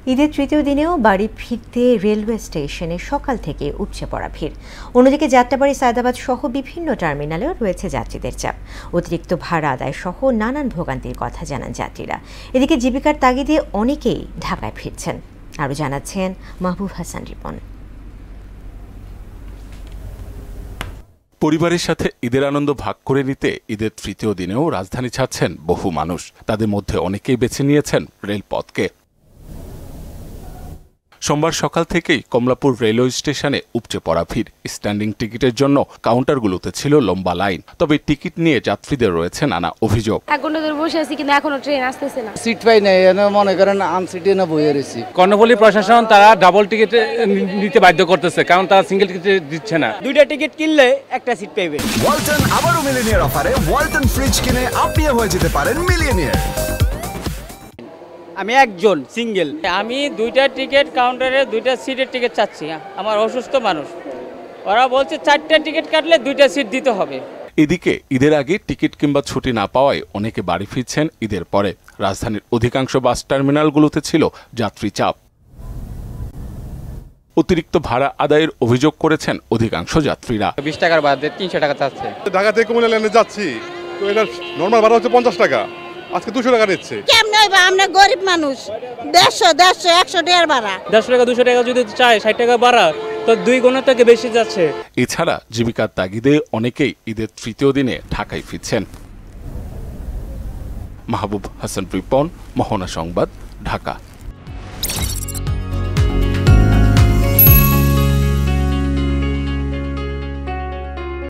ঈদের তৃতীয় দিনেও বাড়ি ফিরতে রেলওয়ে স্টেশনে সকাল থেকে উপচে পড়া ভিড়। অন্যদিকে যাত্রাবাড়ি, সায়দাবাদ সহ বিভিন্ন টার্মিনালেও রয়েছে যাত্রীদের চাপ। অতিরিক্ত ভাড়া আদায় সহ নানান ভোগান্তির কথা জানান যাত্রীরা। এদিকে জীবিকার তাগিদে অনেকেই ঢাকায় ফিরছেন। আরও জানাচ্ছেন মাহবুব হাসান রিপন। পরিবারের সাথে ঈদের আনন্দ ভাগ করে নিতে ঈদের তৃতীয় দিনেও রাজধানী ছাড়ছেন বহু মানুষ। তাদের মধ্যে অনেকেই বেছে নিয়েছেন রেলপথকে। সোমবার সকাল থেকেই কমলাপুর রেলওয়ে স্টেশনে উপচে পড়া ভিড়। স্ট্যান্ডিং টিকিটের জন্য কাউন্টারগুলোতে ছিল লম্বা লাইন। তবে টিকিট নিয়ে যাত্রীদের রয়েছে নানা অভিযোগ। এক ঘন্টা ধরে বসে আছি কিন্তু এখনো ট্রেন আসতেছে না। সিট পাই নাই, মনে করেন আনসিটে না বইয়ে রয়েছি। কর্ণফুলী প্রশাসন তারা ডাবল টিকিট নিতে বাধ্য করতেছে, কারণ তারা সিঙ্গেল টিকিট দিচ্ছে না। দুইটা টিকিট কিনলে একটা সিট পাইবে। ওয়ালটন আবারও মিলিয়নিয়ার অফারে ওয়ালটন ফ্রিজ কিনে আপনিও হয়ে যেতে পারেন মিলিয়নিয়ার। আমি একজন সিঙ্গেল। আমি দুইটা টিকিট কাউন্টারে দুইটা সিটের টিকিট চাচ্ছি। আমার অসুস্থ মানুষ, ওরা বলছে 4টা টিকিট কাটলে 2টা সিট দিতে হবে। এদিকে ঈদের আগে টিকিট কিংবা ছুটি না পাওয়ায় অনেকে বাড়ি ফিরছেন ঈদের পরে। রাজধানীর অধিকাংশ বাস টার্মিনালগুলোতে ছিল যাত্রী চাপ। অতিরিক্ত ভাড়া আদায়ের অভিযোগ করেছেন অধিকাংশ যাত্রীরা। 20 টাকার বাদে 300 টাকা চাচ্ছে। ঢাকা থেকে কুমিল্লা লাইনে যাচ্ছি, তো এটা নর্মাল ভাড়া হচ্ছে 50 টাকা, আজকে 200 টাকা নিচ্ছে। কেমন হইবা? আমরা গরিব মানুষ, 150 100 টাকার ভাড়া। 100 টাকা 200 টাকা যদি চায় 60 টাকা ভাড়া, তো 2 গুণের থেকে বেশি যাচ্ছে। এছাড়া জীবিকার তাগিদে অনেকেই ঈদের তৃতীয় দিনে ঢাকায় ফিরছেন। মাহবুব হাসান রিপন, মোহনা সংবাদ, ঢাকা।